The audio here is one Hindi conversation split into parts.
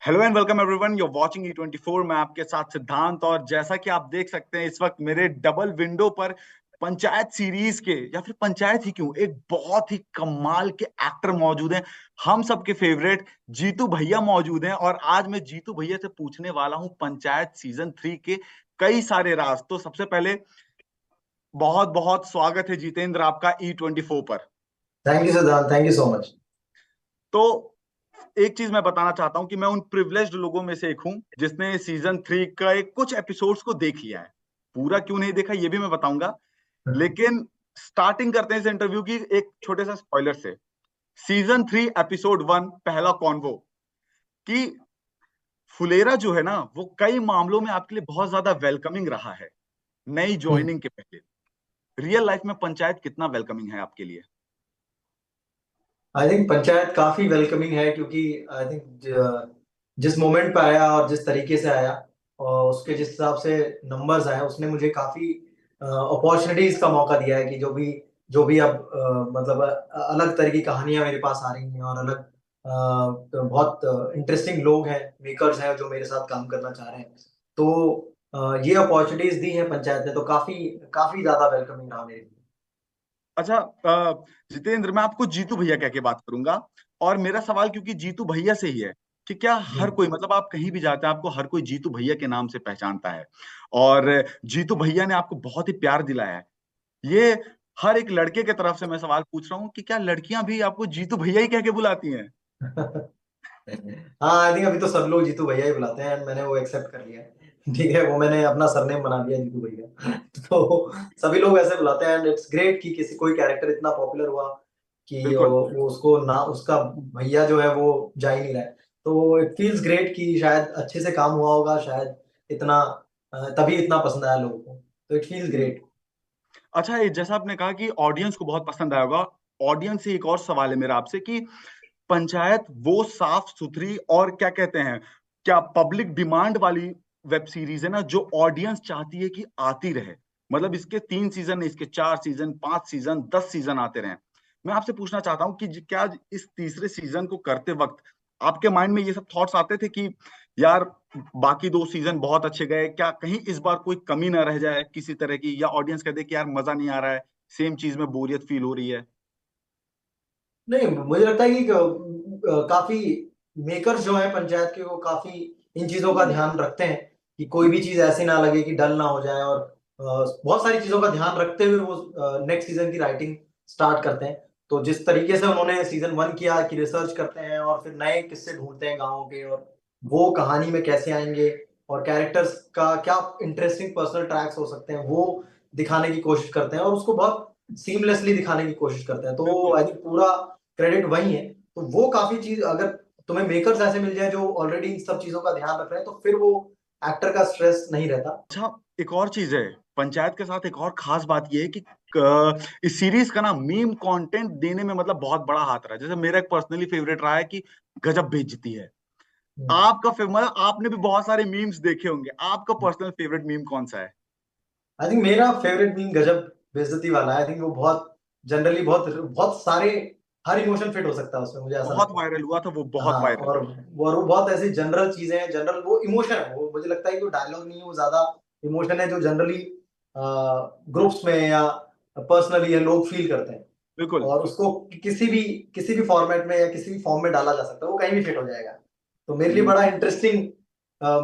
Hello and welcome everyone, you watching E24। मैं आपके साथ सिद्धांत, और जैसा कि आप देख सकते हैं इस वक्त मेरे डबल विंडो पर पंचायत सीरीज के, या फिर पंचायत ही क्यों, एक बहुत ही कमाल के एक्टर मौजूद हैं। हम सबके फेवरेट जीतू भैया मौजूद हैं, और आज मैं जीतू भैया से पूछने वाला हूं पंचायत सीजन 3 के कई सारे राज। तो सबसे पहले बहुत बहुत स्वागत है जितेंद्र आपका E24 पर। थैंक यू सिद्धांत, थैंक यू सो मच। तो एक चीज मैं बताना चाहता हूं कि मैं उन प्रिविलेज्ड लोगों में से एक हूं जिसने सीजन 3 का एक कुछ एपिसोड्स को देख लिया है। पूरा क्यों नहीं देखा ये भी मैं बताऊंगा, लेकिन स्टार्टिंग करते हैं इस इंटरव्यू की एक छोटे सा स्पॉइलर से। सीजन 3 एपिसोड 1 पहला कॉन्वो, कि फुलेरा जो है ना वो कई मामलों में आपके लिए बहुत ज्यादा वेलकमिंग रहा है नई ज्वाइनिंग के पहले। रियल लाइफ में पंचायत कितना वेलकमिंग है आपके लिए? आई थिंक पंचायत काफी वेलकमिंग है, क्योंकि आई थिंक जिस मोमेंट पे आया और जिस तरीके से आया और उसके जिस हिसाब से नंबर्स आए, उसने मुझे काफी अपॉर्चुनिटीज का मौका दिया है कि जो भी अब मतलब अलग तरह की कहानियां मेरे पास आ रही हैं और अलग तो बहुत इंटरेस्टिंग लोग हैं, मेकर्स हैं जो मेरे साथ काम करना चाह रहे हैं। तो ये अपॉर्चुनिटीज दी है पंचायत ने, तो काफी काफी ज्यादा वेलकमिंग रहा मेरे लिए। अच्छा, जितेंद्र, मैं आपको जीतू भैया कह के बात करूंगा। और मेरा सवाल क्योंकि जीतू भैया से ही है कि क्या हर हम्म। कोई, मतलब आप कहीं भी जाते हैं आपको हर कोई जीतू भैया के नाम से पहचानता है, और जीतू भैया ने आपको बहुत ही प्यार दिलाया है। ये हर एक लड़के के तरफ से मैं सवाल पूछ रहा हूँ कि क्या लड़कियां भी आपको जीतू भैया ही कह के बुलाती हैं? हाँ, आई थिंक अभी तो सब लोग जीतू भैया ही बुलाते हैं, एंड मैंने वो एक्सेप्ट कर लिया है। ठीक है, वो मैंने अपना सरनेम बना लिया जीतू भैया। तो सभी लोग ऐसे बुलाते हैं, एंड इट्स ग्रेट कि किसी कोई कैरेक्टर इतना पॉपुलर हुआ कि बिल्कुल। वो उसको ना उसका भैया जो है वो जा ही नहीं रहा है। तो इट फील्स ग्रेट कि शायद अच्छे से काम हुआ होगा, शायद इतना तभी इतना पसंद आया लोगों को। तो इट फील्स हम्म। ग्रेट। अच्छा, ये जैसा आपने कहा कि ऑडियंस को बहुत पसंद आया होगा, ऑडियंस से एक और सवाल है मेरा आपसे कि पंचायत वो साफ सुथरी और क्या कहते हैं, क्या पब्लिक डिमांड वाली वेब सीरीज है ना जो ऑडियंस चाहती है कि आती रहे। मतलब इसके 3 सीजन, इसके 4 सीजन, 5 सीजन, 10 सीजन आते रहे। मैं आपसे पूछना चाहता हूँ कि क्या इस तीसरे सीजन को करते वक्त आपके माइंड में ये सब थॉट्स आते थे कि यार बाकी 2 सीजन बहुत अच्छे गए, क्या कहीं इस बार कोई कमी ना रह जाए किसी तरह की, या ऑडियंस कह दे कि यार मजा नहीं आ रहा है, सेम चीज में बोरियत फील हो रही है? नहीं, मुझे लगता है कि काफी मेकर्स जो है पंचायत के, वो काफी इन चीजों का ध्यान रखते हैं कि कोई भी चीज ऐसी ना लगे कि डल ना हो जाए, और बहुत सारी चीजों का ध्यान रखते हुए वो नेक्स्ट सीजन की राइटिंग स्टार्ट करते हैं। तो जिस तरीके से उन्होंने सीजन 1 किया कि रिसर्च करते हैं और फिर नए किस्से ढूंढते हैं गाँव के, और वो कहानी में कैसे आएंगे और कैरेक्टर्स का क्या इंटरेस्टिंग पर्सनल ट्रैक्स हो सकते हैं, वो दिखाने की कोशिश करते हैं और उसको बहुत सीमलेसली दिखाने की कोशिश करते हैं। तो बिल्कुल। आई थिंक पूरा क्रेडिट वही है। तो वो काफी चीज, अगर तुम्हें मेकर्स ऐसे मिल जाए जो ऑलरेडी इन सब चीजों का ध्यान रख रहे हैं, तो फिर वो एक्टर का स्ट्रेस नहीं रहता। अच्छा, एक और चीज है पंचायत के साथ, एक और खास बात यह है कि इस सीरीज का ना मीम कंटेंट देने में मतलब बहुत बड़ा हाथ रहा है। जैसे मेरा एक पर्सनली फेवरेट रहा है कि गजब बेइज्जती है। आपका मतलब आपने भी बहुत सारे मीम्स देखे होंगे, आपका पर्सनल फेवरेट मीम कौन सा है? आई थिंक मेरा फेवरेट मीम गजब बेइज्जती वाला है। आई थिंक वो बहुत जनरली बहुत बहुत सारे, हर इमोशन फिट हो सकता है उसमें, मुझे ऐसा बहुत लगता है। वायरल हुआ था वो, बहुत हाँ, वायरल। और वो बहुत ऐसी जनरल चीजें हैं, जनरल वो इमोशन है, वो मुझे लगता है कि वो डायलॉग नहीं है, वो ज्यादा इमोशन है जो जनरली ग्रुप्स में या पर्सनली या लोग फील करते हैं। बिल्कुल। और उसको किसी भी फॉर्मेट में या किसी भी फॉर्म में डाला जा सकता है, वो कहीं भी फिट हो जाएगा। तो मेरे लिए बड़ा इंटरेस्टिंग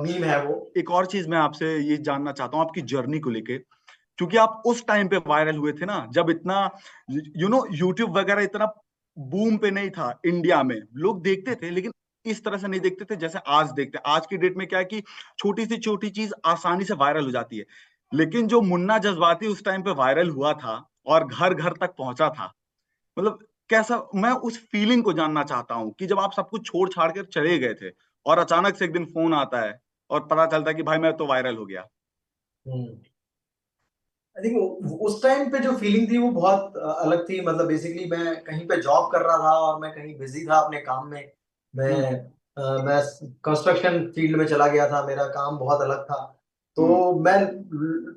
मीम है वो। एक और चीज मैं आपसे ये जानना चाहता हूँ आपकी जर्नी को लेके, क्योंकि आप उस टाइम पे वायरल हुए थे ना जब इतना यूट्यूब वगैरह इतना बूम पे नहीं था इंडिया में। लोग देखते थे लेकिन इस तरह से नहीं देखते थे जैसे आज देखते हैं। आज की डेट में क्या है कि छोटी से छोटी चीज आसानी से वायरल हो जाती है, लेकिन जो मुन्ना जज्बाती उस टाइम पे वायरल हुआ था और घर घर तक पहुंचा था, मतलब कैसा, मैं उस फीलिंग को जानना चाहता हूँ कि जब आप सब कुछ छोड़ छाड़ कर चले गए थे और अचानक से एक दिन फोन आता है और पता चलता है कि भाई मैं तो वायरल हो गया। हम्म। आई थिंक उस टाइम पे जो फीलिंग थी वो बहुत अलग थी। मतलब बेसिकली मैं कहीं पे जॉब कर रहा था और मैं कहीं बिजी था अपने काम में। हम्म। मैं कंस्ट्रक्शन फील्ड में चला गया था, मेरा काम बहुत अलग था। तो हम्म। मैं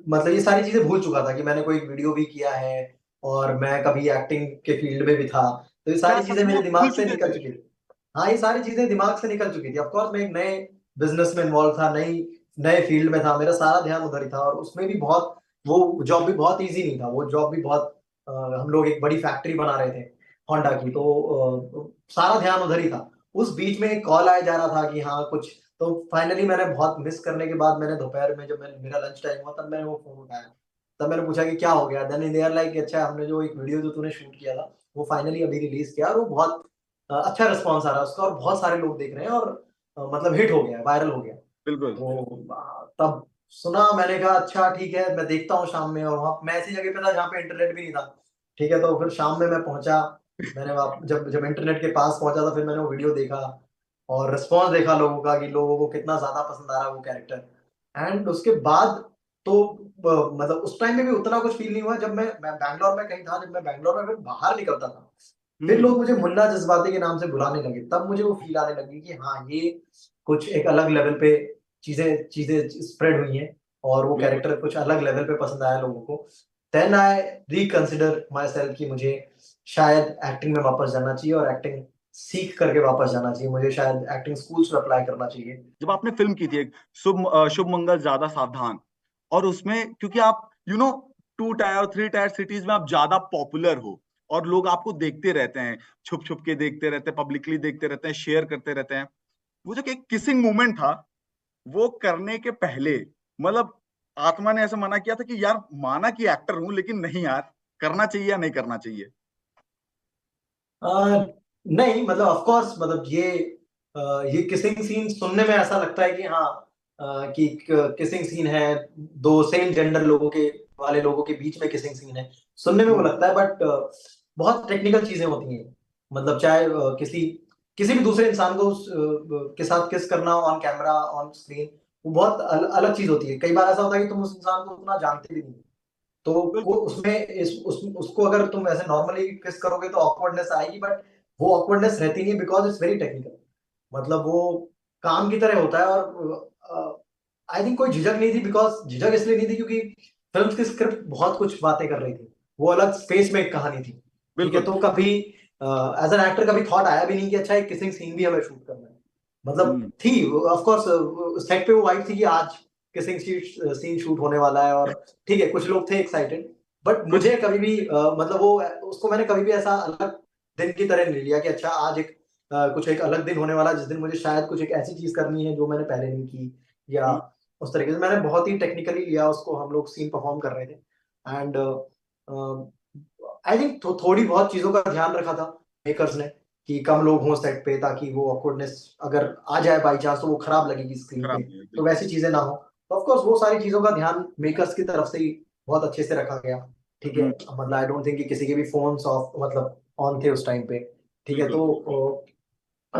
मतलब ये सारी चीजें भूल चुका था कि मैंने कोई वीडियो भी किया है और मैं कभी एक्टिंग के फील्ड में भी था। तो ये क्या सारी सच चीजें में मेरे आप भूल दिमाग से चुके निकल थे? चुकी थी। हाँ, ये सारी चीजें दिमाग से निकल चुकी थी। ऑफ कोर्स मैं एक नए बिजनेस में इन्वॉल्व था, नई नए फील्ड में था, मेरा सारा ध्यान उधर ही था। और उसमें भी बहुत, वो जॉब भी बहुत इजी नहीं था, वो जॉब भी बहुत हम लोग एक बड़ी फैक्ट्री बना रहे थे होंडा की, तो सारा ध्यान उधर ही था। उस बीच में एक कॉल आया जा रहा था कि हाँ कुछ, तो फाइनली मैंने बहुत मिस करने के बाद मैंने दोपहर में जब मेरा लंच टाइम हुआ तब मैंने वो फोन उठाया। तब मैंने पूछा कि क्या हो गया। देन दे आर लाइक, अच्छा हमने जो एक वीडियो जो तूने शूट किया था वो फाइनली अभी रिलीज किया, और वो बहुत अच्छा रिस्पॉन्स आ रहा है उसका, और बहुत सारे लोग देख रहे हैं, और मतलब हिट हो गया, वायरल हो गया। बिल्कुल। तो तब सुना, मैंने कहा अच्छा ठीक है, मैं देखता हूँ शाम में। और वहाँ मैं ऐसी जगह पे था जहाँ पे इंटरनेट भी नहीं था। ठीक है, तो फिर शाम में मैं पहुंचा। मैंने जब जब इंटरनेट के पास पहुंचा तो फिर मैंने वो वीडियो देखा, और रिस्पॉन्स देखा लोगों का कि लोगों को कितना ज्यादा पसंद आ रहा है वो कैरेक्टर। एंड उसके बाद तो मतलब उस टाइम में भी उतना कुछ फील नहीं हुआ। जब मैं बैंगलोर में कहीं था, जब मैं बैंगलोर में फिर बाहर निकलता था, फिर हम्म। लोग मुझे मुन्ना जज्बाती के नाम से बुलाने लगे, तब मुझे वो फील आने लगी कि हाँ ये कुछ एक अलग लेवल पे चीजें चीजें स्प्रेड हुई हैं, और वो बिल्कुल। कैरेक्टर कुछ अलग लेवल पे पसंद आया लोगों को। Then I reconsider myself कि मुझे शायद एक्टिंग में वापस जाना चाहिए, और एक्टिंग सीख करके वापस जाना चाहिए, मुझे शायद एक्टिंग स्कूल्स में अप्लाई करना चाहिए। जब आपने फिल्म की थी एक शुभ मंगल ज्यादा सावधान, और उसमें क्योंकि आप 2 टायर 3 टायर सिटीज में आप ज्यादा पॉपुलर हो, और लोग आपको देखते रहते हैं, छुप छुप के देखते रहते हैं, पब्लिकली देखते रहते हैं, शेयर करते रहते हैं। वो जो एक किसिंग मोमेंट था, वो करने के पहले मतलब आत्मा ने ऐसा मना किया था कि यार, माना कि एक्टर हूं लेकिन नहीं यार, करना चाहिए या नहीं करना चाहिए? नहीं मतलब ऑफ कोर्स, मतलब ये किसिंग सीन सुनने में ऐसा लगता है कि हाँ कि किसिंग सीन है, दो सेम जेंडर लोगों के वाले लोगों के बीच में किसिंग सीन है, सुनने में वो हम्म। लगता है। बट बहुत टेक्निकल चीजें होती हैं। मतलब चाहे किसी किसी भी दूसरे इंसान को के साथ किस करना ऑन कैमरा ऑन स्क्रीन, वो बहुत अलग चीज होती है। कई बार ऐसा होता है कि तुम उस इंसान को उतना जानते भी नहीं, तो बिल्कुल। उसमें उसको अगर तुम ऐसे नॉर्मली किस करोगे तो ऑकवर्डनेस आएगी। बट वो ऑकवर्डनेस रहती नहीं, बिकॉज इट्स वेरी टेक्निकल। मतलब वो काम की तरह होता है। और आई थिंक कोई झिझक नहीं थी, बिकॉज झिझक इसलिए नहीं थी क्योंकि फिल्म की स्क्रिप्ट बहुत कुछ बातें कर रही थी, वो अलग स्पेस में एक कहानी थी। ठीक है, बिल्कुल। तो कभी एज एन एक्टर कभी थॉट आया भी नहीं कि अच्छा एक किसिंग सीन भी हमें शूट करना है। मतलब हम्म। थी ऑफ कोर्स सेट पे वो वाइब थी कि आज किसिंग सीन शूट होने वाला है, और ठीक है कुछ लोग थे एक्साइटेड। बट कुछ। मुझे कभी भी मतलब वो उसको मैंने कभी भी ऐसा अलग दिन की तरह नहीं लिया कि अच्छा आज एक कुछ एक अलग दिन होने वाला है जिस दिन मुझे शायद कुछ एक ऐसी चीज करनी है जो मैंने पहले नहीं की, या हम्म। उस तरीके से मैंने बहुत ही टेक्निकली लिया उसको। हम लोग सीन परफॉर्म कर रहे थे, एंड आई थिंक थोड़ी बहुत चीजों का ध्यान रखा था मेकर्स ने, कि कम लोग हों सेट पे, ताकि वो ऑकवर्डनेस अगर आ जाए बाई चांस तो वो खराब लगेगी स्क्रीन पे, खराब नहीं है, तो बिल्कुल। वैसी चीजें ना हो। तो ऑफ कोर्स वो सारी चीजों का ध्यान मेकर्स की तरफ से ही बहुत अच्छे से रखा गया। ठीक है, हम्म। मतलब आई डोंट थिंक कि किसी के भी फोन्स ऑफ मतलब ऑन थे उस टाइम पे। ठीक है, बिल्कुल। तो अ,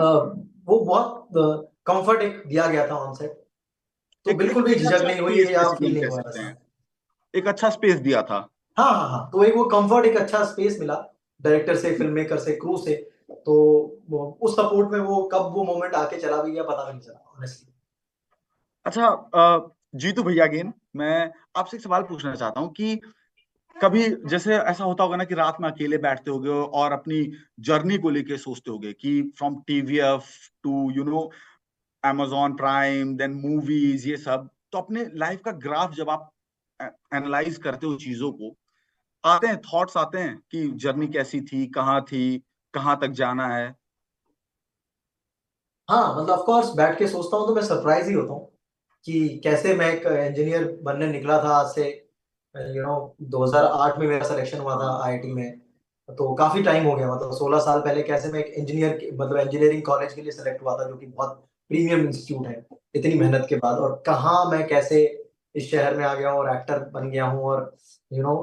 वो बहुत कंफर्ट एक दिया गया था ऑन सेट, तो एक एक बिल्कुल भी एक झिझक अच्छा नहीं हुई स्पेस या बेसिकली फील हम नहीं कह हुआ सकते ऐसा। हैं। एक अच्छा स्पेस दिया था। हाँ हाँ हाँ, तो एक वो कंफर्ट, एक अच्छा स्पेस मिला डायरेक्टर से, फिल्म मेकर से, क्रू से। तो उस सपोर्ट में वो कब वो मोमेंट आके चला भी गया पता भी नहीं चला ऑनेस्टली। अच्छा, जीतू भैया अगेन, मैं आपसे एक सवाल पूछना चाहता हूँ कि कभी जैसे ऐसा होता होगा ना कि रात में अकेले बैठते होगे और अपनी जर्नी को लेके सोचते होगे कि from TVF to amazon Prime then movies, ये सब तो अपने लाइफ का ग्राफ जब आप एनालाइज करते हो चीजों को, आते हैं थॉट्स, आते हैं कि जर्नी कैसी थी, कहाँ तक जाना है? हाँ मतलब ऑफ कोर्स बैठ के सोचता हूँ तो मैं सरप्राइज ही होता हूँ कि कैसे मैं एक इंजीनियर बनने निकला था आज से 2008 में मेरा सिलेक्शन हुआ था आईआईटी में। तो काफी टाइम हो गया, मतलब 16 साल पहले कैसे मैं एक मतलब इंजीनियरिंग कॉलेज के लिए सिलेक्ट हुआ था, जो कि बहुत प्रीमियम इंस्टीट्यूट है, इतनी मेहनत के बाद। और कहाँ मैं कैसे इस शहर में आ गया हूँ और एक्टर बन गया हूँ, और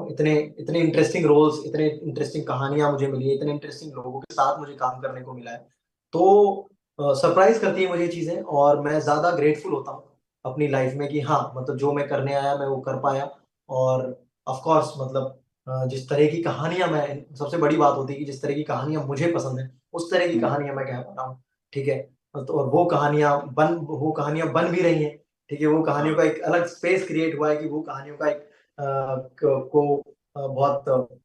इतने इतने इंटरेस्टिंग रोल्स, इतने इंटरेस्टिंग कहानियां मुझे मिली है, इतने इंटरेस्टिंग लोगों के साथ मुझे काम करने को मिला है। तो सरप्राइज करती है मुझे ये चीजें, और मैं ज्यादा ग्रेटफुल होता हूँ अपनी लाइफ में कि हाँ मतलब जो मैं करने आया मैं वो कर पाया। और ऑफ कोर्स मतलब जिस तरह की कहानियां मैं, सबसे बड़ी बात होती है कि जिस तरह की कहानियां मुझे पसंद है उस तरह की हम्म। कहानियां मैं कह पा रहा हूँ। ठीक है, तो और वो कहानियां बन भी रही हैं। ठीक है, वो कहानियों हाँ। का एक अलग स्पेस क्रिएट हुआ है कि वो कहानियों का एक को बहुत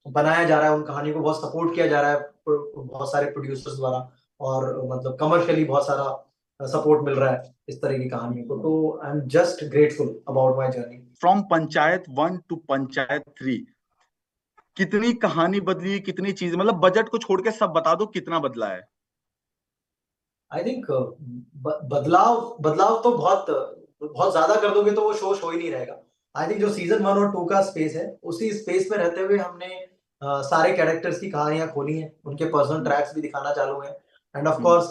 बनाया जा रहा है, उन कहानियों को बहुत सपोर्ट किया जा रहा है बहुत सारे प्रोड्यूसर्स द्वारा। और मतलब कमर्शियली बहुत सारा सपोर्ट मिल रहा है इस तरह की कहानियों को, तो I am just grateful about my journey. From Panchayat 1 to Panchayat 3, कितनी कहानी बदली, कितनी चीज, मतलब बजट को छोड़ के सब बता दो कितना बदला है। आई थिंक बदलाव बदलाव तो बहुत बहुत ज्यादा कर दोगे तो वो शो ही नहीं रहेगा। आई थिंक जो सीजन 1 और 2 का स्पेस है, उसी स्पेस में रहते हुए हमने सारे कैरेक्टर्स की कहानियां खोली हैं, उनके पर्सनल हम्म। ट्रैक्स भी दिखाना चालू हैं। End of hmm. कोर्स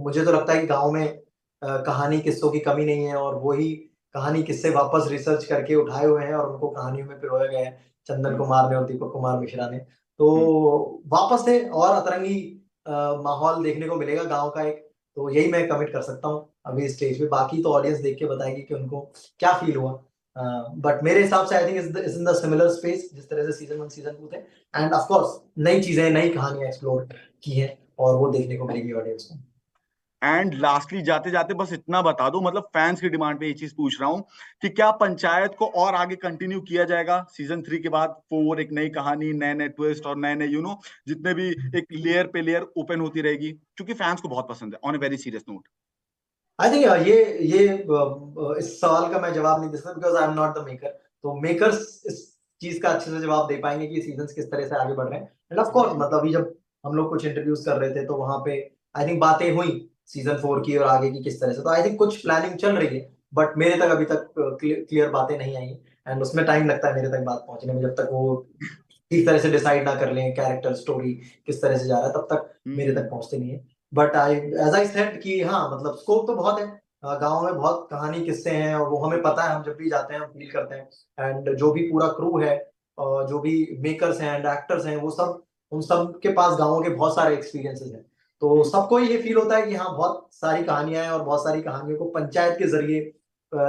मुझे तो लगता है कि गांव में कहानी किस्सों की कमी नहीं है, और वही कहानी किस्से वापस रिसर्च करके उठाए हुए हैं और उनको कहानियों में पिरोया गया है चंदन हम्म। कुमार ने और दीपक कुमार मिश्रा ने। तो हम्म। वापस से और अतरंगी माहौल देखने को मिलेगा गांव का एक। तो यही मैं कमिट कर सकता हूँ अभी स्टेज पे, बाकी तो ऑडियंस देख के बताएगी कि उनको क्या फील हुआ। बट मेरे हिसाब से I think is in the similar space जिस तरह से सीजन 1 सीजन 2 थे। एंड ऑफ कोर्स नई चीजें, नई कहानियां एक्सप्लोर की हैं, और वो देखने को मिलेगी ऑडियंस को। एंड लास्टली जाते जाते बस इतना बता दो, मतलब फैंस की डिमांड पे ये चीज पूछ रहा हूँ कि क्या पंचायत को और आगे कंटिन्यू किया जाएगा सीजन 3 के बाद? 4 एक नई कहानी, नए नए ट्विस्ट और नए नए जितने भी, एक लेयर पे लेयर ओपन होती रहेगी, क्योंकि फैंस को बहुत पसंद है, on a very serious note. I think ये इस सवाल का मैं जवाब नहीं दे सकता, because I am not the maker. तो मेकर्स इस चीज का अच्छे से जवाब दे पाएंगे कि सीजन किस तरह से आगे बढ़ रहे हैं। एंड ऑफ कोर्स मतलब अभी जब हम लोग कुछ इंटरव्यूज कर रहे थे तो वहां पे आई थिंक बातें हुई सीजन 4 की और आगे की किस तरह से, तो आई थिंक कुछ प्लानिंग चल रही है। बट मेरे तक अभी तक क्लियर बातें नहीं आई। एंड उसमें टाइम लगता है मेरे तक बात पहुंचने में, जब तक वो ठीक तरह से डिसाइड ना कर लें कैरेक्टर स्टोरी किस तरह से जा रहा है, तब तक मेरे तक पहुंचते नहीं है। But I as I said कि हाँ मतलब स्कोप तो बहुत है। गांव में बहुत कहानी किस्से हैं, और वो हमें पता है, हम जब भी जाते हैं हम फील करते हैं। एंड जो भी पूरा क्रू है और जो भी मेकर्स हैं एंड एक्टर्स हैं, वो सब, उन सब के पास गाँवों के बहुत सारे एक्सपीरियंसेस हैं। तो सबको ये फील होता है कि हाँ बहुत सारी कहानियां हैं, और बहुत सारी कहानियों को पंचायत के जरिए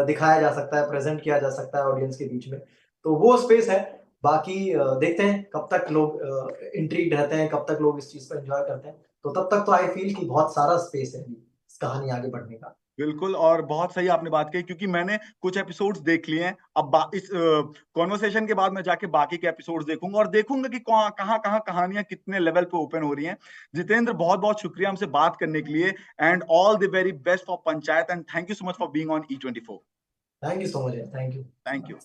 दिखाया जा सकता है, प्रेजेंट किया जा सकता है ऑडियंस के बीच में। तो वो स्पेस है। बाकी देखते हैं कब तक लोग इंट्रीग्ड रहते हैं, कब तक लोग इस चीज को एंजॉय करते हैं। तो तब तक तो आई फील कि बहुत सारा स्पेस है इस कहानी आगे बढ़ने का। बिल्कुल, और बहुत सही आपने बात कही, क्योंकि मैंने कुछ एपिसोड्स देख लिए हैं। अब इस कॉन्वर्सेशन के बाद मैं जाके बाकी के एपिसोड्स देखूंगा और देखूंगा कि कहाँ कहाँ कहानियां कितने लेवल पे ओपन हो रही हैं। जितेंद्र, बहुत बहुत शुक्रिया हमसे बात करने के लिए, and all the very best for panchayat, and thank you so much for being on E24। Thank you so much, thank you. Thank you.